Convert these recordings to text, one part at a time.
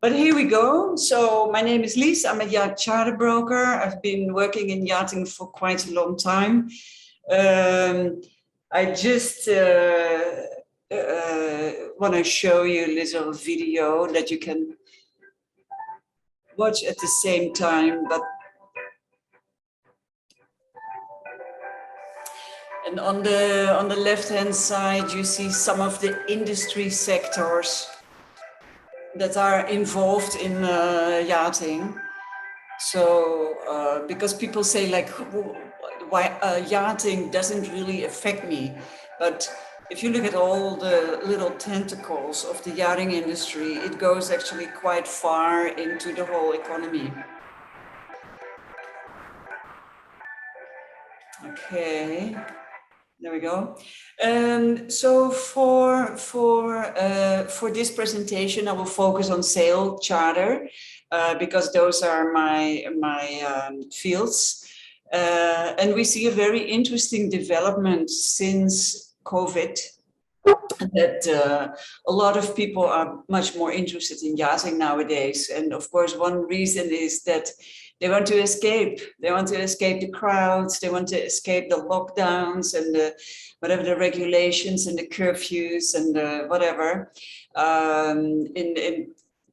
But here we go. So my name is Lies. I'm a yacht charter broker. I've been working in yachting for quite a long time. I just want to show you a little video that you can watch at the same time. And on the left-hand side, you see some of the industry sectors that are involved in yachting. So because people say like, why yachting doesn't really affect me, but if you look at all the little tentacles of the yachting industry, it goes actually quite far into the whole economy. Okay. There we go. So for this presentation, I will focus on sail charter because those are my fields, and we see a very interesting development since COVID. That a lot of people are much more interested in yachting nowadays, and of course, one reason is that they want to escape. They want to escape the crowds. They want to escape the lockdowns and the whatever the regulations and the curfews and the whatever. In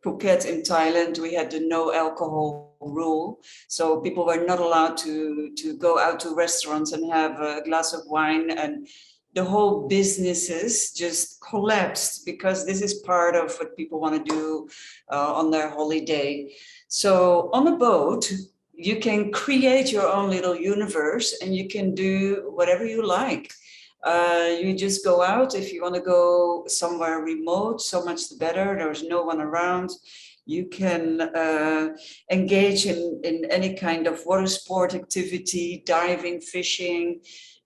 Phuket, in Thailand, we had the no alcohol rule, so people were not allowed to go out to restaurants and have a glass of wine, and the whole businesses just collapsed because this is part of what people want to do on their holiday. So on a boat, you can create your own little universe and you can do whatever you like. You just go out. If you want to go somewhere remote, so much the better. There's no one around. You can engage in any kind of water sport activity, diving, fishing,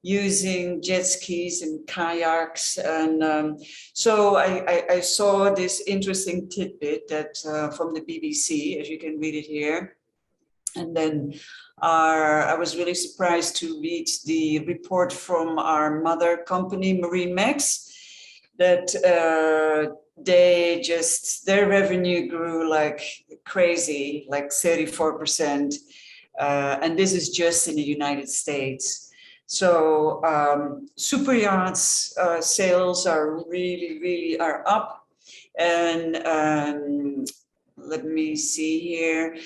using jet skis and kayaks. And so I saw this interesting tidbit that from the BBC, as you can read it here. And then I was really surprised to read the report from our mother company, Marine Max, that their revenue grew like crazy, like 34%. And this is just in the United States. So super yachts sales are really are up. And let me see here.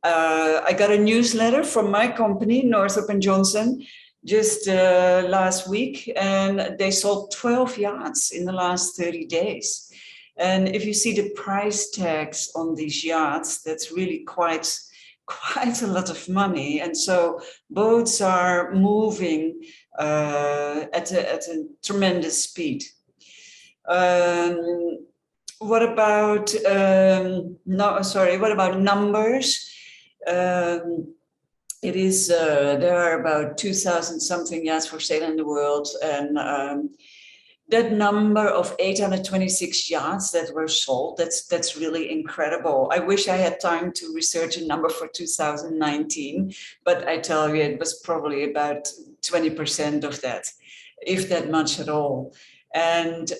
I got a newsletter from my company, Northrop & Johnson, just last week, and they sold 12 yachts in the last 30 days. And if you see the price tags on these yachts, that's really quite a lot of money. And so boats are moving at a tremendous speed. What about numbers? It is there are about 2,000 something yachts for sale in the world, and that number of 826 yachts that were sold, that's really incredible. I wish I had time to research a number for 2019, but I tell you, it was probably about 20% of that, if that much at all. And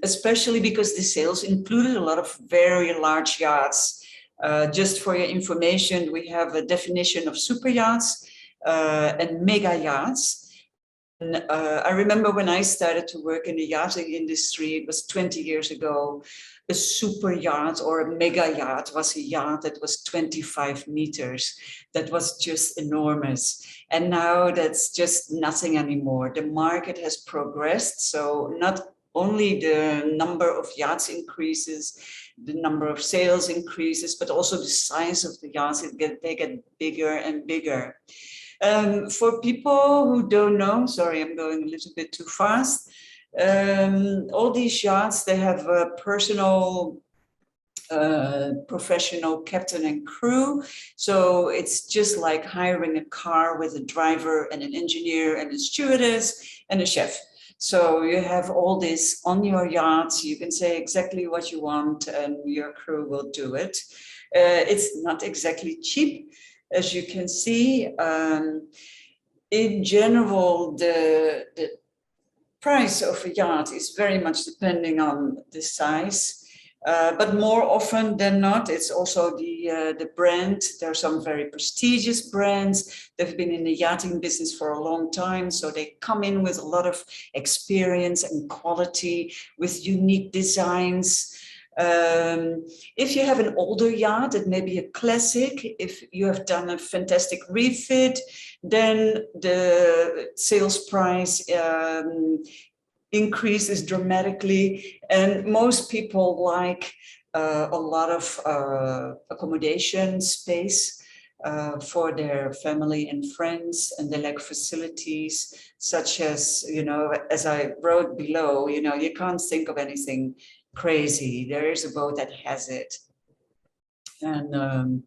especially because the sales included a lot of very large yachts. Just for your information, we have a definition of super yachts and mega yachts. And I remember when I started to work in the yachting industry, it was 20 years ago, a super yacht or a mega yacht was a yacht that was 25 meters. That was just enormous. And now that's just nothing anymore. The market has progressed. So not only the number of yachts increases, the number of sales increases, but also the size of the yachts, they get bigger and bigger. For people who don't know, sorry, I'm going a little bit too fast. All these yachts, they have a personal, professional captain and crew. So it's just like hiring a car with a driver and an engineer and a stewardess and a chef. So you have all this on your yacht. You can say exactly what you want and your crew will do it. It's not exactly cheap, as you can see. In general, the price of a yacht is very much depending on the size. But more often than not, it's also the brand. There are some very prestigious brands. They've been in the yachting business for a long time, so they come in with a lot of experience and quality, with unique designs. If you have an older yacht, it may be a classic. If you have done a fantastic refit, then the sales price increases dramatically, and most people like a lot of accommodation space for their family and friends, and they like facilities such as, you know, as I wrote below, you know, you can't think of anything crazy. There is a boat that has it. And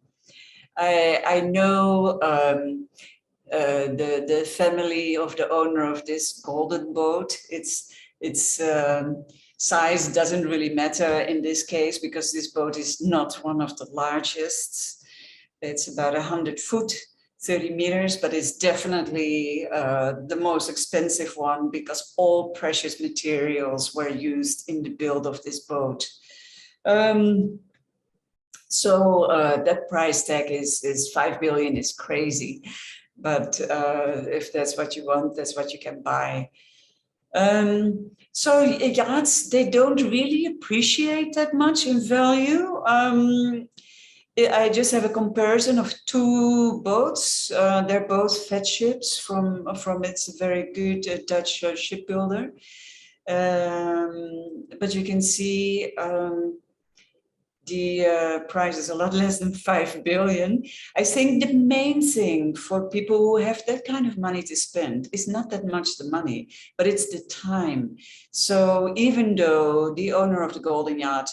I know the family of the owner of this golden boat. Its size doesn't really matter in this case, because this boat is not one of the largest. It's about 100 foot, 30 meters, but it's definitely the most expensive one, because all precious materials were used in the build of this boat. So that price tag is 5 billion, is crazy. But if that's what you want, that's what you can buy. So yachts, they don't really appreciate that much in value. I just have a comparison of two boats. They're both fat ships from it's a very good Dutch shipbuilder. But you can see the price is a lot less than 5 billion. I think the main thing for people who have that kind of money to spend is not that much the money, but it's the time. So even though the owner of the Golden Yacht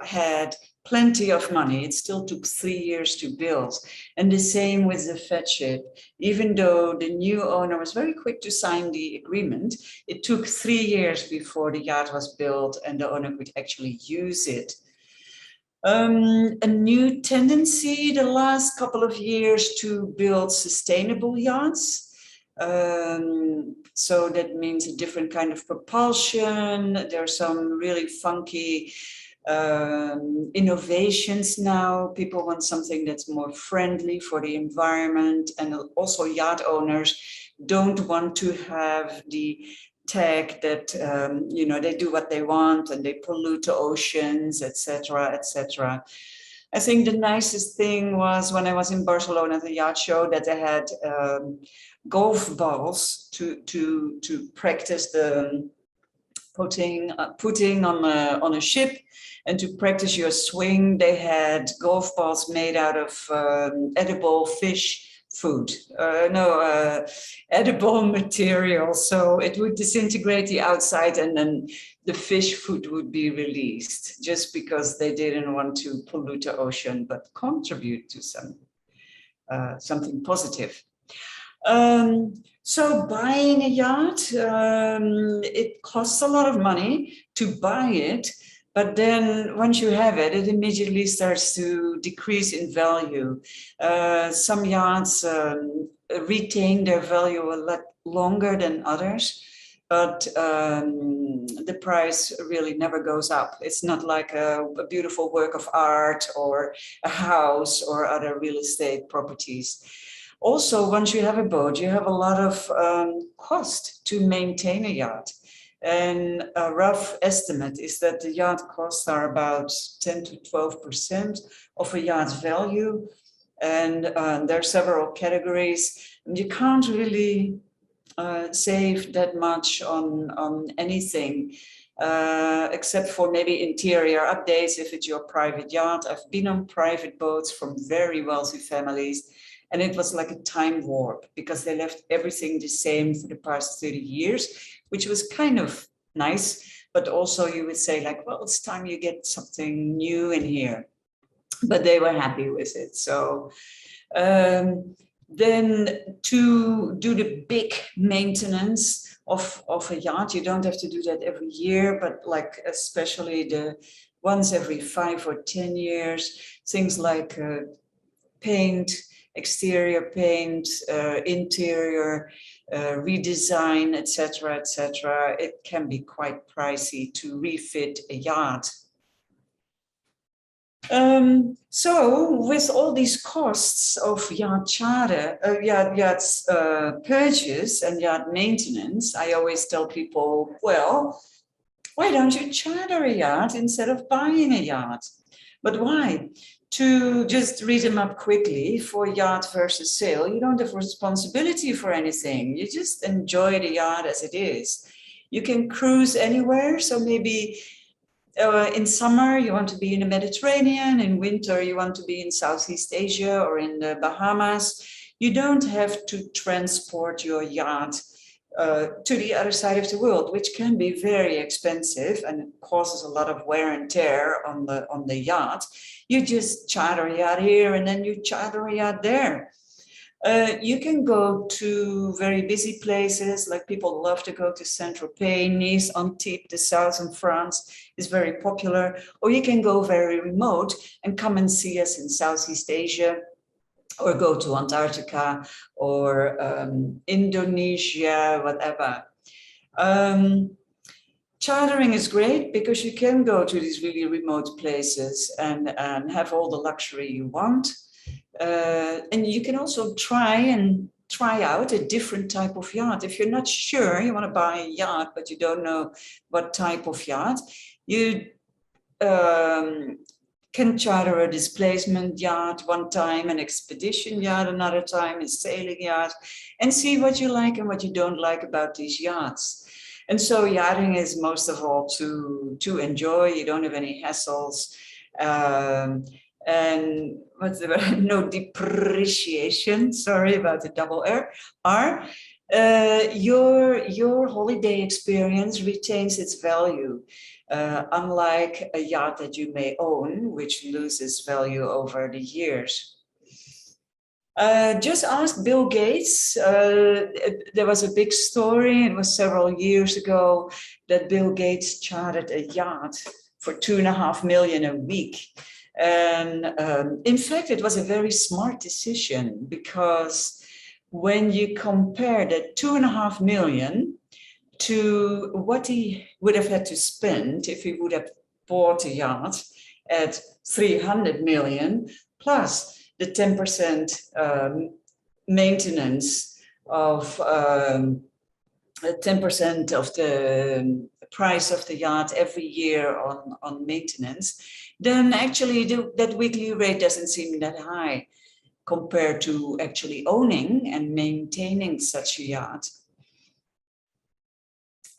had plenty of money, it still took 3 years to build. And the same with the fat ship. Even though the new owner was very quick to sign the agreement, it took 3 years before the yacht was built and the owner could actually use it. A new tendency the last couple of years to build sustainable yachts. So that means a different kind of propulsion. There are some really funky innovations now. People want something that's more friendly for the environment, and also yacht owners don't want to have the tag that you know, they do what they want and they pollute the oceans, etc., etc. I think the nicest thing was when I was in Barcelona at the yacht show, that they had golf balls to practice the putting on a ship, and to practice your swing. They had golf balls made out of edible fish food, edible material. So it would disintegrate the outside, and then the fish food would be released, just because they didn't want to pollute the ocean, but contribute to something positive. So buying a yacht, it costs a lot of money to buy it. But then once you have it, it immediately starts to decrease in value. Some yachts retain their value a lot longer than others, but the price really never goes up. It's not like a beautiful work of art or a house or other real estate properties. Also, once you have a boat, you have a lot of cost to maintain a yacht. And a rough estimate is that the yacht costs are about 10 to 12% of a yacht's value. And there are several categories. And you can't really save that much on anything, except for maybe interior updates if it's your private yacht. I've been on private boats from very wealthy families, and it was like a time warp, because they left everything the same for the past 30 years, which was kind of nice. But also you would say like, well, it's time you get something new in here. But they were happy with it. So then to do the big maintenance of a yacht, you don't have to do that every year, but like especially the once every 5 or 10 years, things like paint, exterior paint, interior redesign, etc., etc. It can be quite pricey to refit a yacht. So with all these costs of yacht charter, yachts purchase and yacht maintenance, I always tell people, well, why don't you charter a yacht instead of buying a yacht? But why? To just read them up quickly, for yacht versus sail, you don't have responsibility for anything. You just enjoy the yacht as it is. You can cruise anywhere. So maybe in summer, you want to be in the Mediterranean. In winter, you want to be in Southeast Asia or in the Bahamas. You don't have to transport your yacht to the other side of the world, which can be very expensive and it causes a lot of wear and tear on the yacht. You just charter a yacht here and then you charter a yacht there. You can go to very busy places, like people love to go to Saint-Tropez, Nice, Antibes, the south of France is very popular, or you can go very remote and come and see us in Southeast Asia, or go to Antarctica or Indonesia, whatever. Chartering is great because you can go to these really remote places and have all the luxury you want. And you can also try out a different type of yacht. If you're not sure, you want to buy a yacht, but you don't know what type of yacht, you can charter a displacement yacht one time, an expedition yacht another time, a sailing yacht, and see what you like and what you don't like about these yachts. And so yachting is most of all to enjoy. You don't have any hassles. And what's the word? No depreciation. Sorry about the double R. Your holiday experience retains its value, unlike a yacht that you may own, which loses value over the years. Just ask Bill Gates. There was a big story, it was several years ago, that Bill Gates chartered a yacht for $2.5 million a week. And in fact, it was a very smart decision, because when you compare that $2.5 million to what he would have had to spend if he would have bought a yacht at 300 million, plus the 10% maintenance of 10% of the price of the yacht every year on maintenance, then actually that weekly rate doesn't seem that high compared to actually owning and maintaining such a yacht.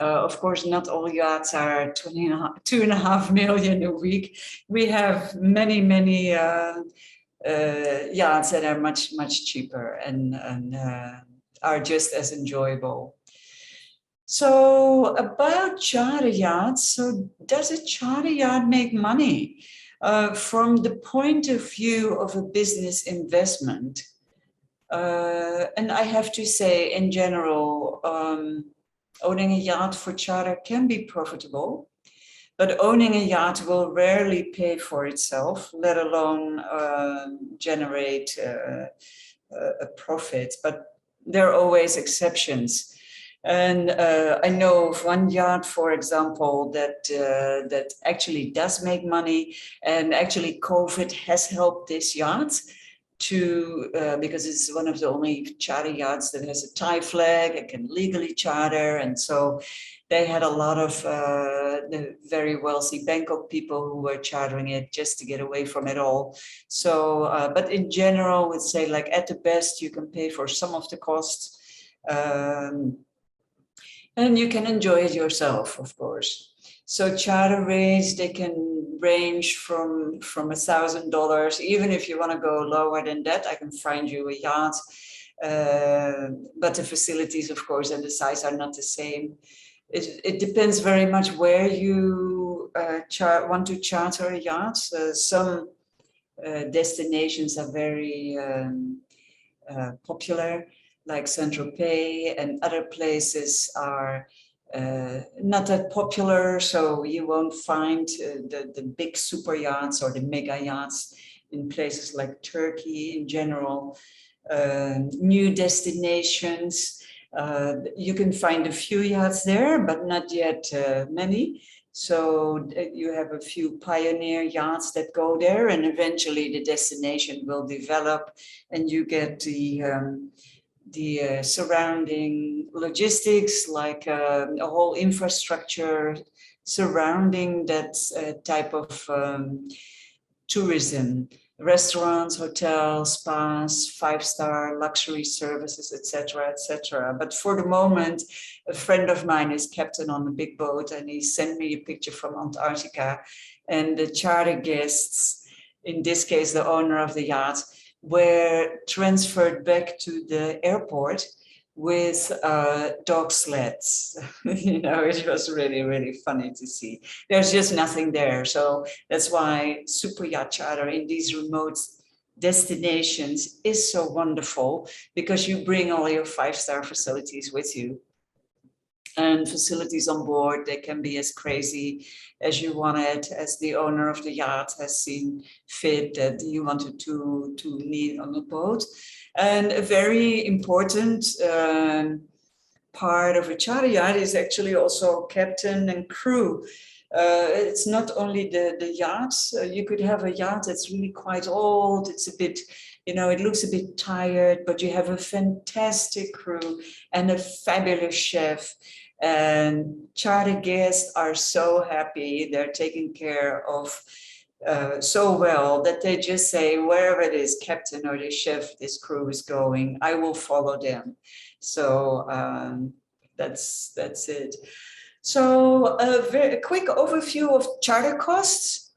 Of course, not all yachts are $2.5 million a week. We have many yachts that are much cheaper and are just as enjoyable. So about charter yachts, so does a charter yacht make money? From the point of view of a business investment, and I have to say, in general, owning a yacht for charter can be profitable, but owning a yacht will rarely pay for itself, let alone generate a profit. But there are always exceptions. And I know of one yacht, for example, that actually does make money, and actually COVID has helped this yacht to because it's one of the only charter yachts that has a Thai flag and can legally charter. And so they had a lot of the very wealthy Bangkok people who were chartering it just to get away from it all. So, but in general, I would say, like, at the best, you can pay for some of the costs. And you can enjoy it yourself, of course. So charter rates, they can range from $1,000. Even if you want to go lower than that, I can find you a yacht. But the facilities, of course, and the size are not the same. It depends very much where you want to charter a yacht. Some destinations are very popular, like Saint-Tropez, and other places are not that popular, so you won't find the big super yachts or the mega yachts in places like Turkey in general. New destinations, you can find a few yachts there, but not yet many. So you have a few pioneer yachts that go there, and eventually the destination will develop, and you get the surrounding logistics, like a whole infrastructure surrounding that type of tourism, restaurants, hotels, spas, five-star luxury services, etc., etc. But for the moment, a friend of mine is captain on a big boat, and he sent me a picture from Antarctica, and the charter guests, in this case the owner of the yacht, were transferred back to the airport with dog sleds. You know, it was really, really funny to see. There's just nothing there. So that's why super yacht charter in these remote destinations is so wonderful, because you bring all your five-star facilities with you. And facilities on board, they can be as crazy as you want it, as the owner of the yacht has seen fit that you wanted to need on the boat. And a very important part of a charter yacht is actually also captain and crew. It's not only the yachts. You could have a yacht that's really quite old. It's a bit, you know, it looks a bit tired, but you have a fantastic crew and a fabulous chef. And charter guests are so happy. They're taken care of so well that they just say, wherever it is, captain or the chef, this crew is going, I will follow them. So that's it. So a quick overview of charter costs.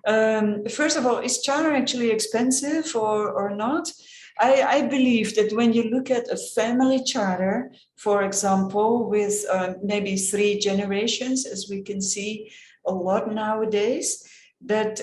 First of all, is charter actually expensive or not? I believe that when you look at a family charter, for example, with maybe 3 generations, as we can see a lot nowadays, that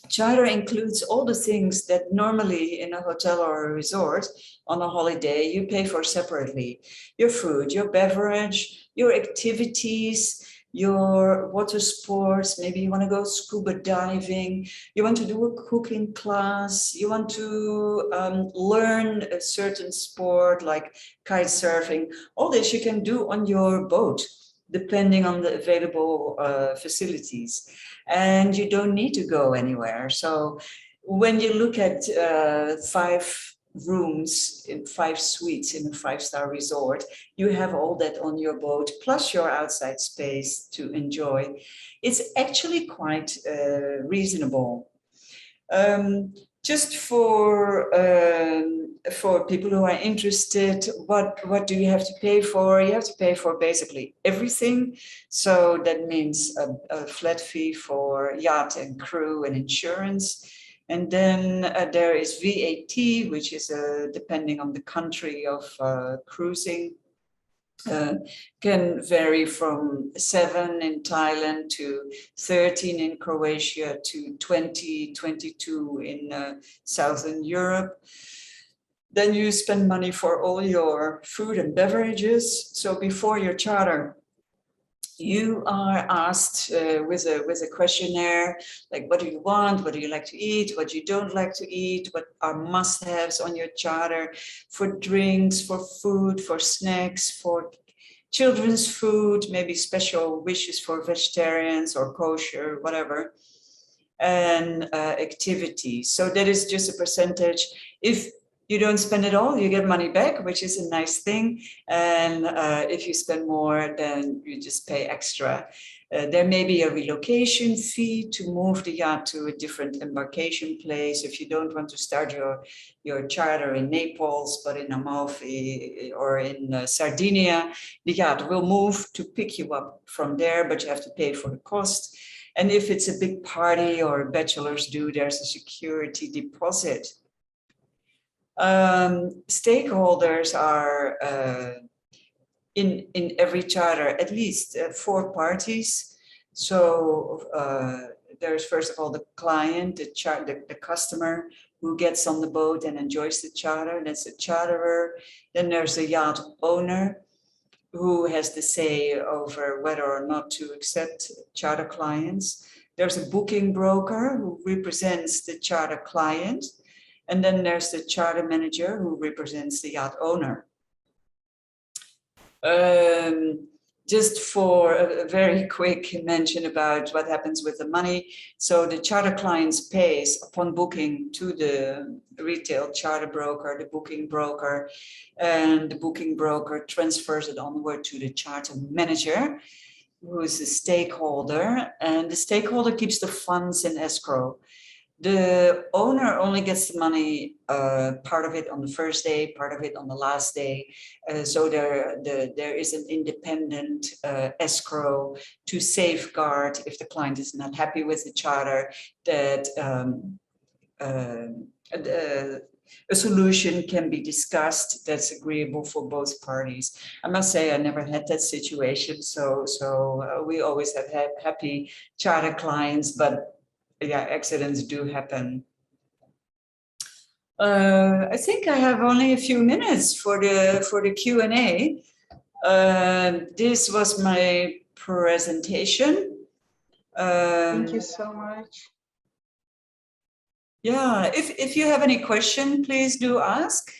charter includes all the things that normally in a hotel or a resort on a holiday you pay for separately. Your food, your beverage, your activities, your water sports. Maybe you want to go scuba diving, you want to do a cooking class, you want to learn a certain sport like kite surfing. All this you can do on your boat, depending on the available facilities. And you don't need to go anywhere. So when you look at 5 rooms in 5 suites in a 5-star resort, you have all that on your boat, plus your outside space to enjoy. It's actually quite reasonable. Just for people who are interested, what do you have to pay for? You have to pay for basically everything. So that means a flat fee for yacht and crew and insurance. And then there is VAT, which is depending on the country of cruising. Can vary from 7 in Thailand to 13 in Croatia to 20, 22 in Southern Europe. Then you spend money for all your food and beverages. So before your charter, you are asked with a questionnaire, like what do you want, what do you like to eat, what you don't like to eat, what are must-haves on your charter for drinks, for food, for snacks, for children's food, maybe special wishes for vegetarians or kosher, whatever, and activities. So that is just a percentage. If you don't spend it all, you get money back, which is a nice thing. And if you spend more, then you just pay extra. There may be a relocation fee to move the yacht to a different embarkation place. If you don't want to start your charter in Naples, but in Amalfi or in Sardinia, the yacht will move to pick you up from there, but you have to pay for the cost. And if it's a big party or a bachelor's do, there's a security deposit. Stakeholders are in every charter at least 4 parties. So there's first of all the client, the customer who gets on the boat and enjoys the charter. That's the charterer. Then there's the yacht owner who has the say over whether or not to accept charter clients. There's a booking broker who represents the charter client. And then there's the charter manager who represents the yacht owner. just for a very quick mention about what happens with the money. So the charter clients pays upon booking to the retail charter broker, the booking broker, and the booking broker transfers it onward to the charter manager, who is a stakeholder, and the stakeholder keeps the funds in escrow. The owner only gets the money, part of it on the first day, part of it on the last day. So there is an independent escrow to safeguard if the client is not happy with the charter, that a solution can be discussed that's agreeable for both parties. I must say I never had that situation, so we always have had happy charter clients, but yeah, accidents do happen. I think I have only a few minutes for the Q&A. This was my presentation. Thank you so much. Yeah, if you have any question, please do ask.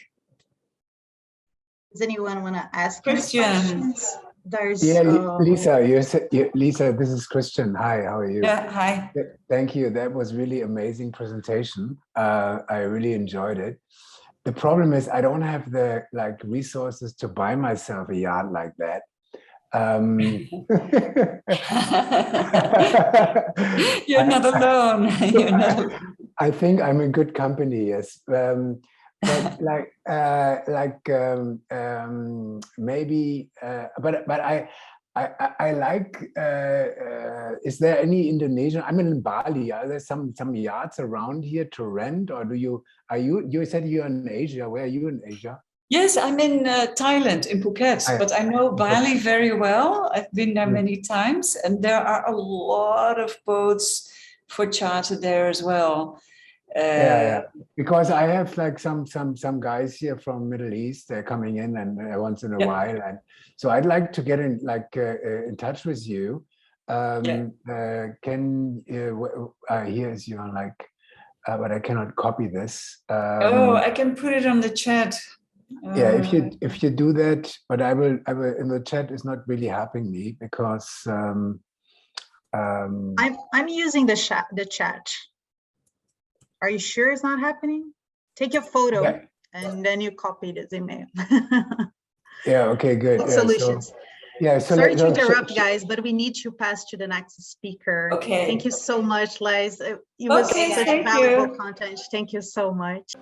Does anyone want to ask Christian? any questions? There's Lisa, Lisa, this is Christian. Hi, how are you? Yeah, hi. Thank you. That was really amazing presentation. I really enjoyed it. The problem is I don't have the resources to buy myself a yacht like that. You're not alone. You're not alone. I think I'm in good company, yes. But maybe, but I like. Is there any Indonesian? I'm in Bali. Are there some yachts around here to rent, or do you? Are you? You said you're in Asia. Where are you in Asia? Yes, I'm in Thailand, in Phuket, but I know Bali very well. I've been there many times, and there are a lot of boats for charter there as well. Yeah, because I have like some guys here from Middle East. They're coming in and once in a while, and so I'd like to get in in touch with you. Here's your but I cannot copy this. I can put it on the chat. Yeah, if you do that, but I will in the chat is not really helping me because I'm using the chat. Are you sure it's not happening? Take your photo and then you copy this email. Yeah, okay, good. Solutions. So, sorry to interrupt, guys, but we need to pass to the next speaker. Okay. Thank you so much, Liz. It was such valuable content. Thank you so much.